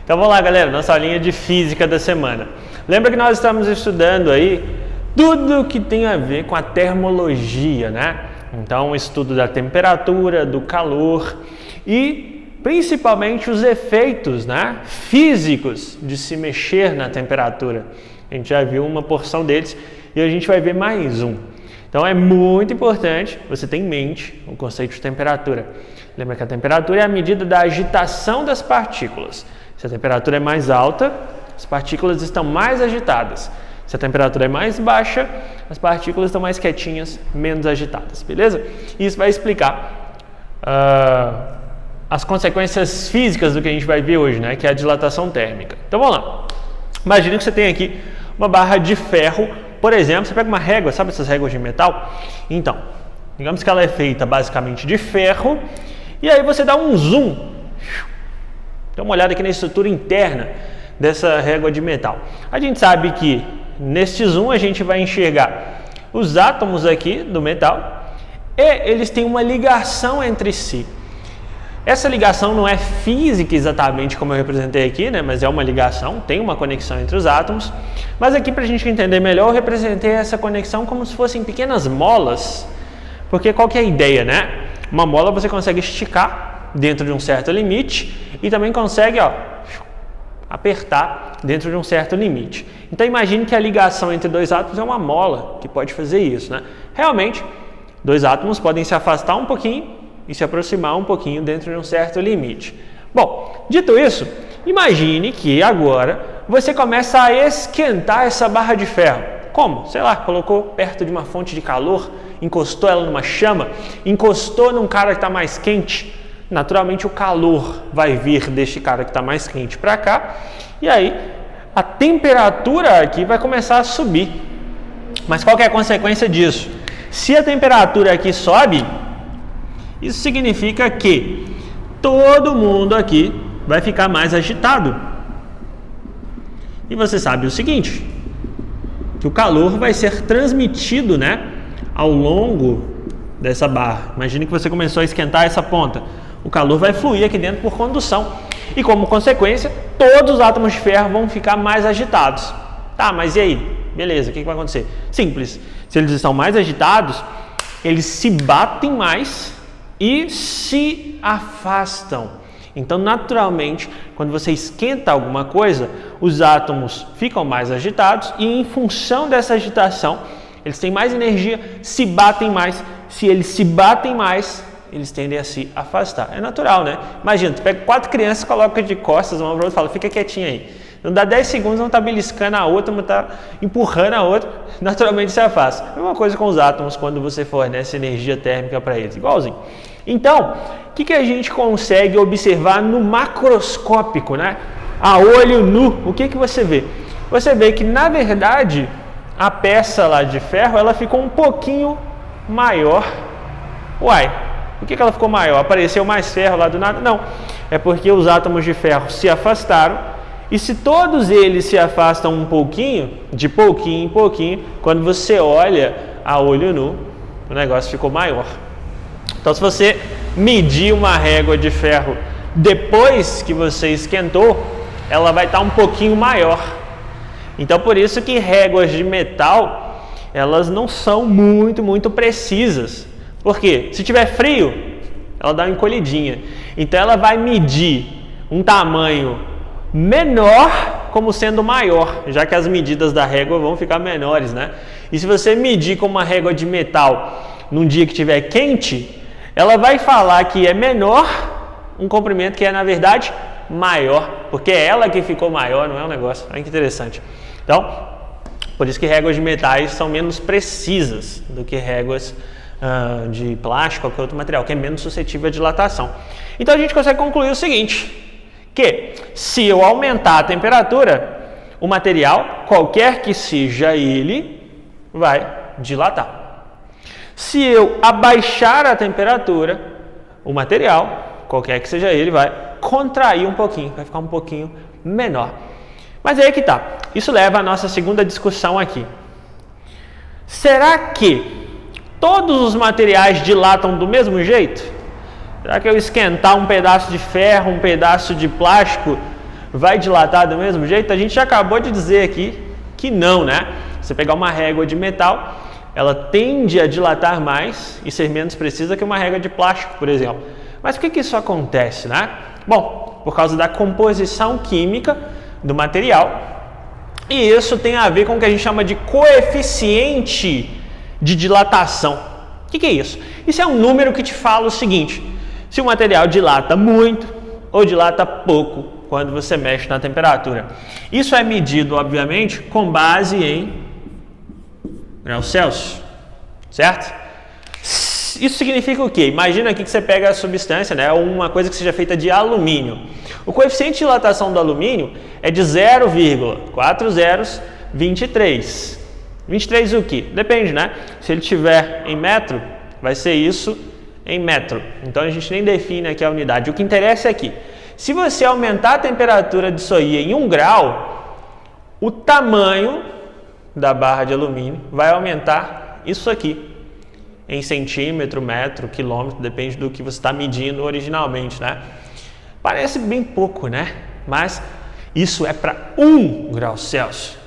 Então vamos lá, galera, nossa aulinha de física da semana. Lembra que nós estamos estudando aí tudo que tem a ver com a termologia, né? Então, o estudo da temperatura, do calor e principalmente os efeitos, né, físicos de se mexer na temperatura. A gente já viu uma porção deles e a gente vai ver mais um. Então é muito importante você ter em mente o conceito de temperatura. Lembra que a temperatura é a medida da agitação das partículas. Se a temperatura é mais alta, as partículas estão mais agitadas. Se a temperatura é mais baixa, as partículas estão mais quietinhas, menos agitadas, beleza? Isso vai explicar as consequências físicas do que a gente vai ver hoje, né? Que é a dilatação térmica. Então vamos lá. Imagina que você tem aqui uma barra de ferro, por exemplo, você pega uma régua, sabe essas réguas de metal? Então, digamos que ela é feita basicamente de ferro, e aí você dá um zoom. Dá uma olhada aqui na estrutura interna dessa régua de metal. A gente sabe que neste zoom a gente vai enxergar os átomos aqui do metal e eles têm uma ligação entre si. Essa ligação não é física exatamente como eu representei aqui, né? Mas é uma ligação, tem uma conexão entre os átomos. Mas aqui, para a gente entender melhor, eu representei essa conexão como se fossem pequenas molas. Porque qual que é a ideia, né? Uma mola você consegue esticar dentro de um certo limite e também consegue, apertar dentro de um certo limite. Então imagine que a ligação entre dois átomos é uma mola que pode fazer isso, né? Realmente, dois átomos podem se afastar um pouquinho e se aproximar um pouquinho dentro de um certo limite. Bom, dito isso, imagine que agora você começa a esquentar essa barra de ferro. Como? Sei lá, colocou perto de uma fonte de calor, encostou ela numa chama, encostou num cara que está mais quente. Naturalmente o calor vai vir deste cara que está mais quente para cá, e aí a temperatura aqui vai começar a subir. Mas qual que é a consequência disso? Se a temperatura aqui sobe, isso significa que todo mundo aqui vai ficar mais agitado. E você sabe o seguinte, que o calor vai ser transmitido, né, ao longo dessa barra. Imagine que você começou a esquentar essa ponta. O calor vai fluir aqui dentro por condução. E como consequência, todos os átomos de ferro vão ficar mais agitados. Tá, mas e aí? Beleza, o que vai acontecer? Simples. Se eles estão mais agitados, eles se batem mais e se afastam. Então, naturalmente, quando você esquenta alguma coisa, os átomos ficam mais agitados e, em função dessa agitação, eles têm mais energia, se batem mais. Se eles se batem mais, eles tendem a se afastar. É natural, né? Imagina, tu pega 4 crianças, coloca de costas uma para outra e fala, fica quietinha aí. Não dá 10 segundos, não está beliscando a outra, não está empurrando a outra, naturalmente se afasta. É uma coisa com os átomos quando você fornece energia térmica para eles, igualzinho. Então, o que a gente consegue observar no macroscópico, né? A olho nu, o que você vê? Você vê que, na verdade, a peça lá de ferro, ela ficou um pouquinho maior. Uai, por que ela ficou maior? Apareceu mais ferro lá do nada? Não, é porque os átomos de ferro se afastaram. E se todos eles se afastam um pouquinho, de pouquinho em pouquinho, quando você olha a olho nu, o negócio ficou maior. Então, se você medir uma régua de ferro depois que você esquentou, ela vai estar um pouquinho maior. Então, por isso que réguas de metal, elas não são muito precisas. Por quê? Se tiver frio, ela dá uma encolhidinha. Então, ela vai medir um tamanho menor como sendo maior, já que as medidas da régua vão ficar menores, né? E se você medir com uma régua de metal num dia que estiver quente, ela vai falar que é menor um comprimento que é, na verdade, maior, porque é ela que ficou maior, não é um negócio. Olha que interessante. Então, por isso que réguas de metais são menos precisas do que réguas de plástico ou qualquer outro material, que é menos suscetível à dilatação. Então, a gente consegue concluir o seguinte, que se eu aumentar a temperatura, o material, qualquer que seja ele, vai dilatar. Se eu abaixar a temperatura, o material, qualquer que seja ele, vai contrair um pouquinho, vai ficar um pouquinho menor. Mas aí que tá. Isso leva à nossa segunda discussão aqui. Será que todos os materiais dilatam do mesmo jeito? Será que eu esquentar um pedaço de ferro, um pedaço de plástico, vai dilatar do mesmo jeito? A gente já acabou de dizer aqui que não, né? Você pegar uma régua de metal, ela tende a dilatar mais e ser menos precisa que uma régua de plástico, por exemplo. Mas por que isso acontece, né? Bom, por causa da composição química do material. E isso tem a ver com o que a gente chama de coeficiente de dilatação. O que é isso? Isso é um número que te fala o seguinte: se o material dilata muito ou dilata pouco quando você mexe na temperatura. Isso é medido, obviamente, com base em graus Celsius, certo? Isso significa o quê? Imagina aqui que você pega a substância, né, uma coisa que seja feita de alumínio. O coeficiente de dilatação do alumínio é de 0,4023. 23 o quê? Depende, né? Se ele estiver em metro, vai ser isso em metro. Então a gente nem define aqui a unidade. O que interessa é que, se você aumentar a temperatura disso aí em 1 grau, o tamanho da barra de alumínio vai aumentar isso aqui, em centímetro, metro, quilômetro, depende do que você está medindo originalmente, né? Parece bem pouco, né? Mas isso é para 1 grau Celsius.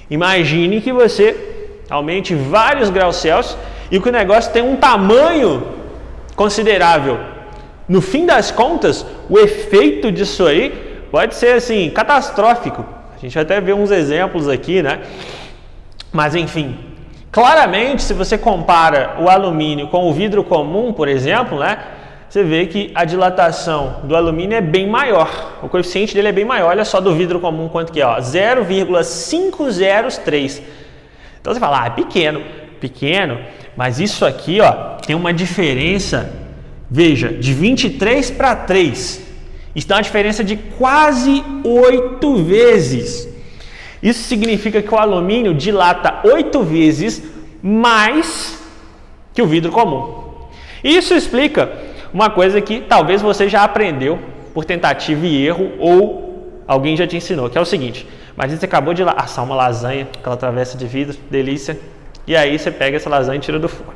Imagine que você aumente vários graus Celsius e que o negócio tem um tamanho considerável. No fim das contas, o efeito disso aí pode ser assim, catastrófico. A gente vai até ver uns exemplos aqui, né? Mas enfim, claramente, se você compara o alumínio com o vidro comum, por exemplo, né? Você vê que a dilatação do alumínio é bem maior. O coeficiente dele é bem maior. Olha só do vidro comum quanto que é, ó, 0,503. Então você fala, é pequeno, mas isso aqui, ó, tem uma diferença, veja, de 23 para 3. Isso dá uma diferença de quase 8 vezes. Isso significa que o alumínio dilata 8 vezes mais que o vidro comum. Isso explica uma coisa que talvez você já aprendeu por tentativa e erro ou alguém já te ensinou, que é o seguinte: imagina que você acabou de assar uma lasanha, aquela travessa de vidro, delícia, e aí você pega essa lasanha e tira do forno.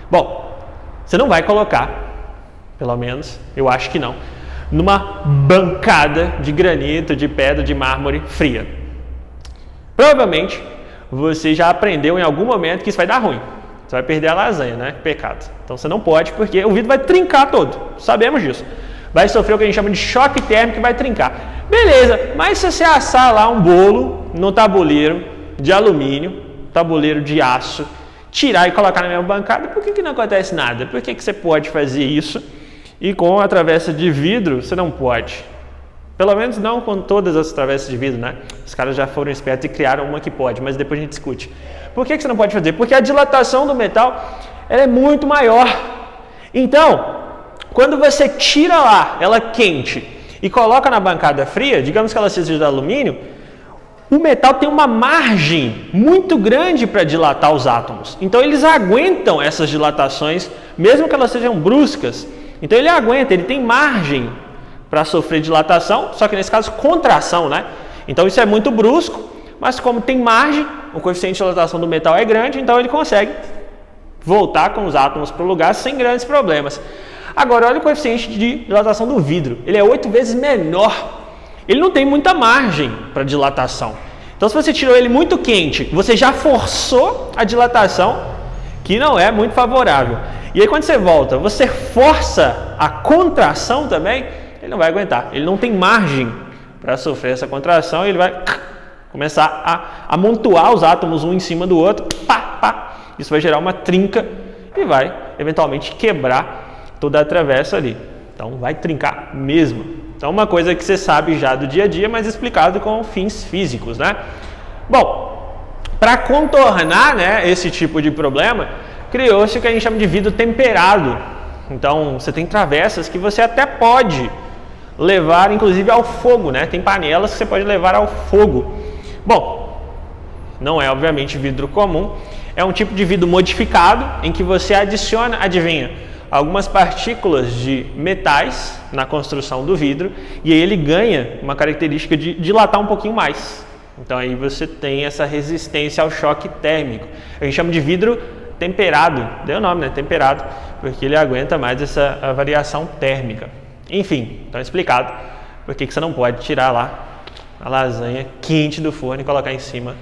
Bom, você não vai colocar, pelo menos eu acho que não, numa bancada de granito, de pedra, de mármore fria. Provavelmente você já aprendeu em algum momento que isso vai dar ruim. Você vai perder a lasanha, né? Pecado. Então você não pode, porque o vidro vai trincar todo. Sabemos disso. Vai sofrer o que a gente chama de choque térmico e vai trincar. Beleza, mas se você assar lá um bolo no tabuleiro de alumínio, tabuleiro de aço, tirar e colocar na mesma bancada, por que não acontece nada? Por que você pode fazer isso e com a travessa de vidro você não pode? Pelo menos não com todas as travessas de vidro, né? Os caras já foram espertos e criaram uma que pode, mas depois a gente discute. Por que você não pode fazer? Porque a dilatação do metal ela é muito maior. Então, quando você tira lá ela quente e coloca na bancada fria, digamos que ela seja de alumínio, o metal tem uma margem muito grande para dilatar os átomos. Então, eles aguentam essas dilatações, mesmo que elas sejam bruscas. Então, ele aguenta, ele tem margem para sofrer dilatação, só que nesse caso contração, né? Então isso é muito brusco, mas como tem margem, o coeficiente de dilatação do metal é grande, então ele consegue voltar com os átomos para o lugar sem grandes problemas. Agora olha o coeficiente de dilatação do vidro, ele é 8 vezes menor, ele não tem muita margem para dilatação. Então se você tirou ele muito quente, você já forçou a dilatação, que não é muito favorável. E aí quando você volta, você força a contração também, ele não vai aguentar, ele não tem margem para sofrer essa contração, ele vai começar a amontoar os átomos um em cima do outro, pá, pá. Isso vai gerar uma trinca e vai eventualmente quebrar toda a travessa ali. Então vai trincar mesmo. Então uma coisa que você sabe já do dia a dia, mas explicado com fins físicos, né? Bom, para contornar, né, esse tipo de problema, criou-se o que a gente chama de vidro temperado. Então você tem travessas que você até pode levar inclusive ao fogo, né? Tem panelas que você pode levar ao fogo. Bom, não é obviamente vidro comum, é um tipo de vidro modificado em que você adiciona, adivinha, algumas partículas de metais na construção do vidro e aí ele ganha uma característica de dilatar um pouquinho mais. Então aí você tem essa resistência ao choque térmico. A gente chama de vidro temperado, deu o nome, né? Temperado, porque ele aguenta mais essa variação térmica. Enfim, então é explicado por que você não pode tirar lá a lasanha quente do forno e colocar em cima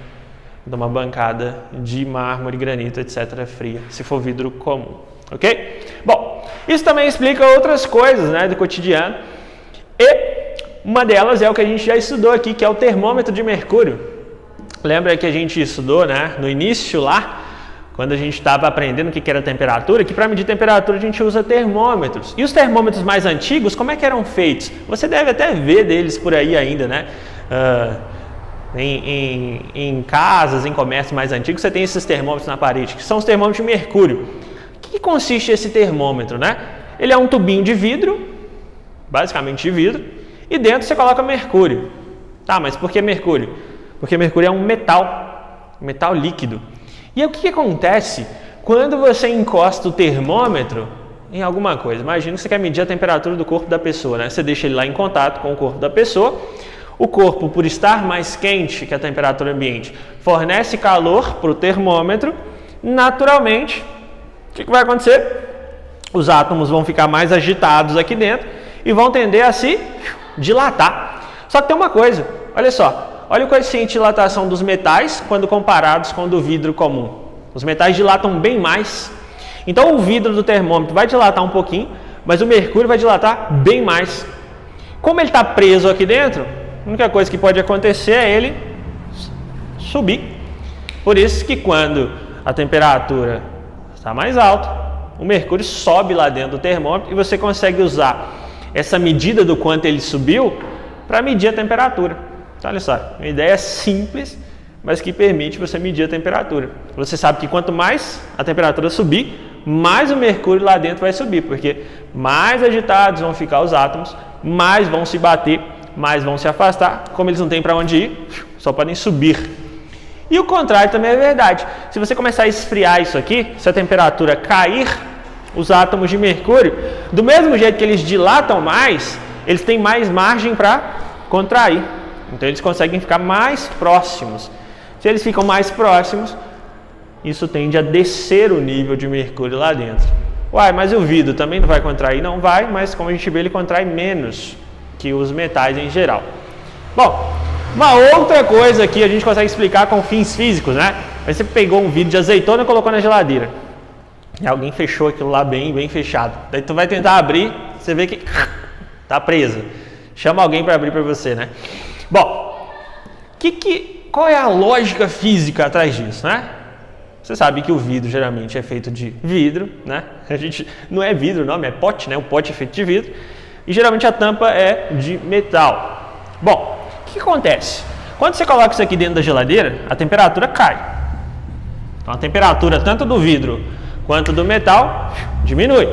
de uma bancada de mármore, granito, etc. fria, se for vidro comum, ok? Bom, isso também explica outras coisas, né, do cotidiano. E uma delas é o que a gente já estudou aqui, que é o termômetro de mercúrio. Lembra que a gente estudou, né, no início lá, quando a gente estava aprendendo o que era temperatura, que para medir temperatura a gente usa termômetros. E os termômetros mais antigos, como é que eram feitos? Você deve até ver deles por aí ainda, né? Em casas, em comércios mais antigos, você tem esses termômetros na parede, que são os termômetros de mercúrio. O que consiste esse termômetro, né? Ele é um tubinho de vidro, basicamente de vidro, e dentro você coloca mercúrio. Tá, mas por que mercúrio? Porque mercúrio é um metal líquido. E aí, o que acontece quando você encosta o termômetro em alguma coisa? Imagina que você quer medir a temperatura do corpo da pessoa, né? Você deixa ele lá em contato com o corpo da pessoa. O corpo, por estar mais quente que a temperatura ambiente, fornece calor para o termômetro. Naturalmente, o que vai acontecer? Os átomos vão ficar mais agitados aqui dentro e vão tender a se dilatar. Só que tem uma coisa, olha só. Olha o coeficiente de dilatação dos metais quando comparados com o do vidro comum. Os metais dilatam bem mais. Então o vidro do termômetro vai dilatar um pouquinho, mas o mercúrio vai dilatar bem mais. Como ele está preso aqui dentro, a única coisa que pode acontecer é ele subir. Por isso que quando a temperatura está mais alta, o mercúrio sobe lá dentro do termômetro e você consegue usar essa medida do quanto ele subiu para medir a temperatura. Então, olha só, uma ideia simples, mas que permite você medir a temperatura. Você sabe que quanto mais a temperatura subir, mais o mercúrio lá dentro vai subir, porque mais agitados vão ficar os átomos, mais vão se bater, mais vão se afastar. Como eles não têm para onde ir, só podem subir. E o contrário também é verdade. Se você começar a esfriar isso aqui, se a temperatura cair, os átomos de mercúrio, do mesmo jeito que eles dilatam mais, eles têm mais margem para contrair. Então eles conseguem ficar mais próximos. Se eles ficam mais próximos, isso tende a descer o nível de mercúrio lá dentro. Uai, mas o vidro também não vai contrair? Não vai, mas como a gente vê, ele contrai menos que os metais em geral. Bom, uma outra coisa que a gente consegue explicar com fins físicos, né? Você pegou um vidro de azeitona e colocou na geladeira. E alguém fechou aquilo lá bem fechado. Daí tu vai tentar abrir, você vê que tá presa. Chama alguém para abrir para você, né? Bom, qual é a lógica física atrás disso, né? Você sabe que o vidro geralmente é feito de vidro, né? A gente não é vidro, o nome é pote, né? O pote é feito de vidro e geralmente a tampa é de metal. Bom, o que acontece? Quando você coloca isso aqui dentro da geladeira, a temperatura cai. Então a temperatura tanto do vidro quanto do metal diminui.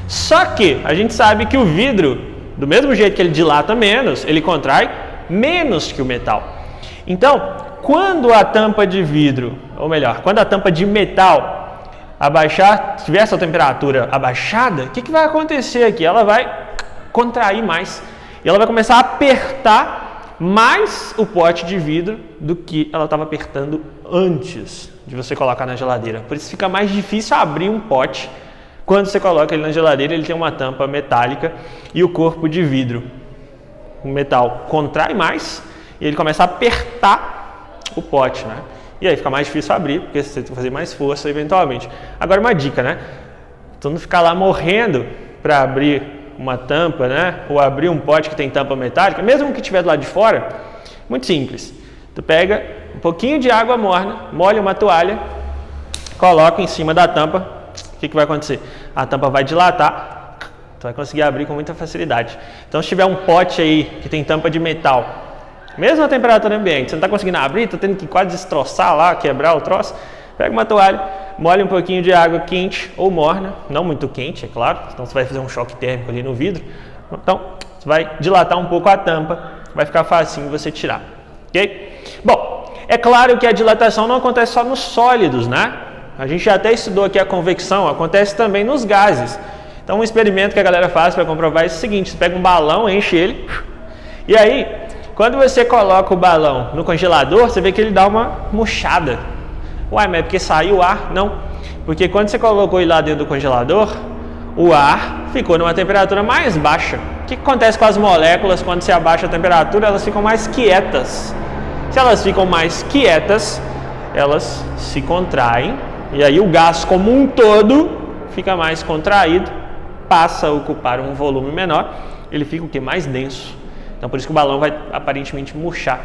Só que a gente sabe que o vidro, do mesmo jeito que ele dilata menos, ele contrai menos que o metal. Então, quando a tampa de vidro, ou melhor, quando a tampa de metal tiver essa temperatura abaixada, o que vai acontecer aqui? Ela vai contrair mais e ela vai começar a apertar mais o pote de vidro do que ela estava apertando antes de você colocar na geladeira. Por isso fica mais difícil abrir um pote. Quando você coloca ele na geladeira, ele tem uma tampa metálica e o corpo de vidro, o metal, contrai mais e ele começa a apertar o pote, né? E aí fica mais difícil abrir, porque você tem que fazer mais força eventualmente. Agora uma dica, né? Tu não ficar lá morrendo para abrir uma tampa, né? Ou abrir um pote que tem tampa metálica, mesmo que estiver do lado de fora, muito simples. Tu pega um pouquinho de água morna, molha uma toalha, coloca em cima da tampa. O que vai acontecer? A tampa vai dilatar. Tu vai conseguir abrir com muita facilidade. Então, se tiver um pote aí que tem tampa de metal, mesmo a temperatura ambiente, você não está conseguindo abrir, está tendo que quase destroçar lá, quebrar o troço, pega uma toalha, molha um pouquinho de água quente ou morna, não muito quente, é claro, então você vai fazer um choque térmico ali no vidro. Então, você vai dilatar um pouco a tampa, vai ficar facinho você tirar. Ok? Bom, é claro que a dilatação não acontece só nos sólidos, né? A gente já até estudou aqui a convecção, acontece também nos gases. Então, um experimento que a galera faz para comprovar é o seguinte: você pega um balão, enche ele, e aí, quando você coloca o balão no congelador, você vê que ele dá uma murchada. Uai, mas é porque saiu o ar? Não, porque quando você colocou ele lá dentro do congelador, o ar ficou numa temperatura mais baixa. que acontece com as moléculas quando se abaixa a temperatura? Elas ficam mais quietas. Se elas ficam mais quietas, elas se contraem, e aí o gás como um todo fica mais contraído, passa a ocupar um volume menor, ele fica o que? Mais denso. Então por isso que o balão vai aparentemente murchar.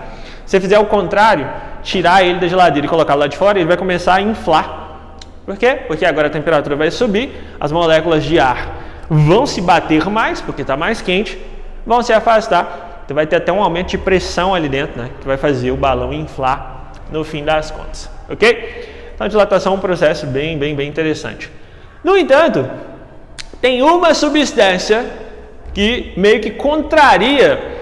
Se você fizer o contrário, tirar ele da geladeira e colocar lá de fora, ele vai começar a inflar. Por quê? Porque agora a temperatura vai subir, as moléculas de ar vão se bater mais, porque está mais quente, vão se afastar. Então vai ter até um aumento de pressão ali dentro, né? Que vai fazer o balão inflar no fim das contas. Ok? Então a dilatação é um processo bem interessante. No entanto, tem uma substância que meio que contraria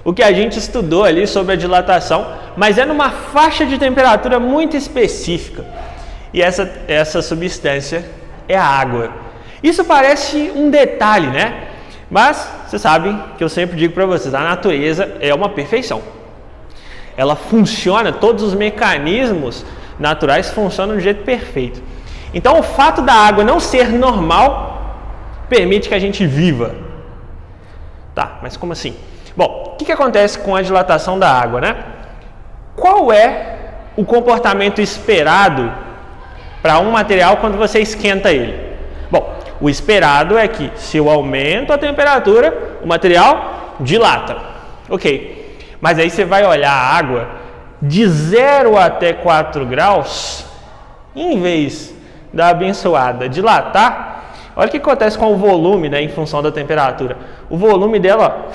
o que a gente estudou ali sobre a dilatação, mas é numa faixa de temperatura muito específica. E essa substância é a água. Isso parece um detalhe, né? Mas vocês sabem que eu sempre digo para vocês, a natureza é uma perfeição. Ela funciona, todos os mecanismos naturais funcionam de jeito perfeito. Então o fato da água não ser normal permite que a gente viva. Tá, mas como assim? Bom, o que acontece com a dilatação da água, né? Qual é o comportamento esperado para um material quando você esquenta ele? Bom, o esperado é que se eu aumento a temperatura, o material dilata. Ok, mas aí você vai olhar a água de 0 até 4 graus, em vez da abençoada dilatar, olha o que acontece com o volume, né, em função da temperatura. O volume dela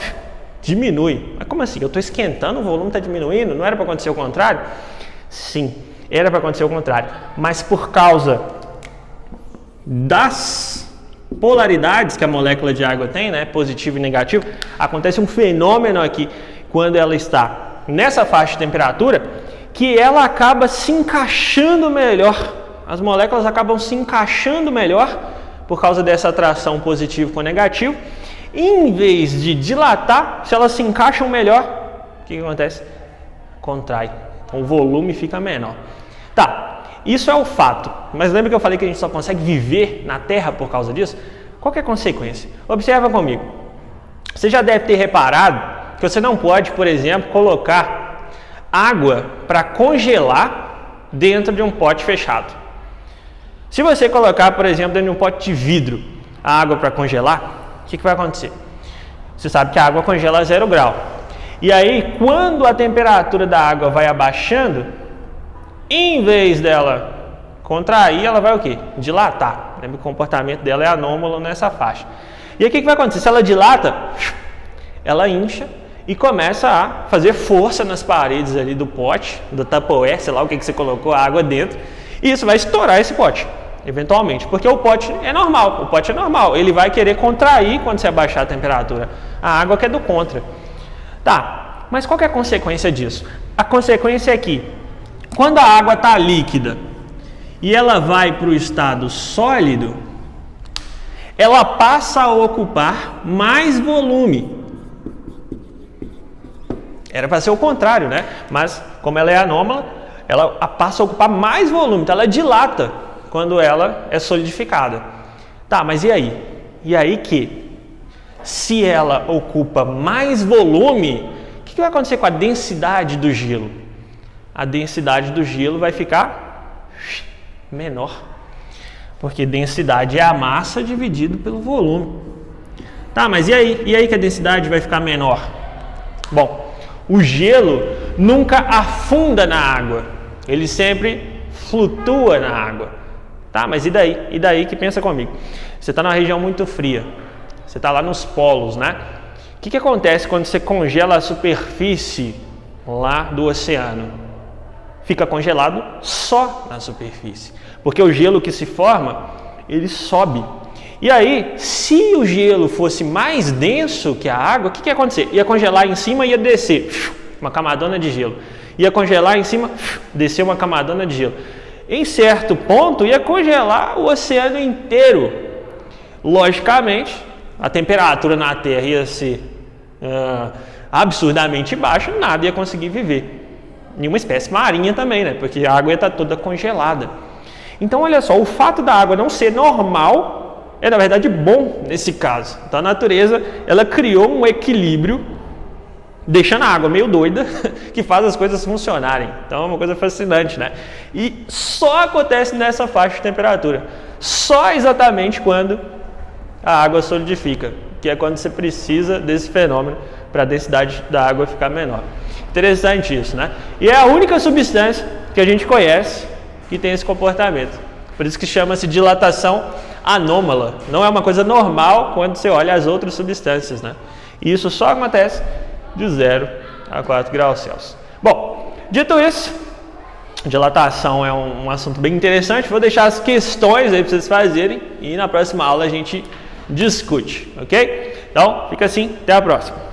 diminui. Mas como assim? Eu estou esquentando, o volume está diminuindo? Não era para acontecer o contrário? Sim, era para acontecer o contrário. Mas por causa das polaridades que a molécula de água tem, né, positivo e negativo, acontece um fenômeno aqui, quando ela está nessa faixa de temperatura, que ela acaba se encaixando melhor. As moléculas acabam se encaixando melhor por causa dessa atração positivo com negativo. Em vez de dilatar, se elas se encaixam melhor, o que acontece? Contrai. O volume fica menor. Tá, isso é o fato. Mas lembra que eu falei que a gente só consegue viver na Terra por causa disso? Qual que é a consequência? Observa comigo. Você já deve ter reparado que você não pode, por exemplo, colocar água para congelar dentro de um pote fechado. Se você colocar, por exemplo, dentro de um pote de vidro, a água para congelar, o que vai acontecer? Você sabe que a água congela a 0 grau. E aí, quando a temperatura da água vai abaixando, em vez dela contrair, ela vai o quê? Dilatar. Lembra que o comportamento dela é anômalo nessa faixa. E aí, o que vai acontecer? Se ela dilata, ela incha e começa a fazer força nas paredes ali do pote, do Tupperware, sei lá o que você colocou a água dentro, e isso vai estourar esse pote, eventualmente, porque o pote é normal, ele vai querer contrair quando você abaixar a temperatura. A água que é do contra. Tá, mas qual que é a consequência disso? A consequência é que, quando a água está líquida e ela vai para o estado sólido, ela passa a ocupar mais volume. Era para ser o contrário, né? Mas, como ela é anômala, ela passa a ocupar mais volume, então ela dilata quando ela é solidificada. Tá, mas e aí? E aí que, se ela ocupa mais volume, o que vai acontecer com a densidade do gelo? A densidade do gelo vai ficar menor, porque densidade é a massa dividido pelo volume. Tá, mas e aí? E aí que a densidade vai ficar menor? Bom, o gelo nunca afunda na água, ele sempre flutua na água. Tá, mas e daí? E daí que pensa comigo? Você está numa região muito fria, você está lá nos polos, né? O que acontece quando você congela a superfície lá do oceano? Fica congelado só na superfície, porque o gelo que se forma, ele sobe. E aí, se o gelo fosse mais denso que a água, o que ia acontecer? Ia congelar em cima e ia descer uma camadona de gelo. Ia congelar em cima, descer uma camadona de gelo. Em certo ponto, ia congelar o oceano inteiro. Logicamente, a temperatura na Terra ia ser absurdamente baixa, nada ia conseguir viver. Nenhuma espécie marinha também, né? Porque a água ia estar toda congelada. Então, olha só, o fato da água não ser normal é na verdade bom nesse caso. Então a natureza ela criou um equilíbrio, deixando a água meio doida, que faz as coisas funcionarem. Então é uma coisa fascinante, né? E só acontece nessa faixa de temperatura, só exatamente quando a água solidifica, que é quando você precisa desse fenômeno para a densidade da água ficar menor. Interessante isso, né? E é a única substância que a gente conhece que tem esse comportamento. Por isso que chama-se dilatação anômala. Não é uma coisa normal quando você olha as outras substâncias, né? E isso só acontece de 0 a 4 graus Celsius. Bom, dito isso, dilatação é um assunto bem interessante. Vou deixar as questões aí para vocês fazerem e na próxima aula a gente discute, ok? Então, fica assim, até a próxima.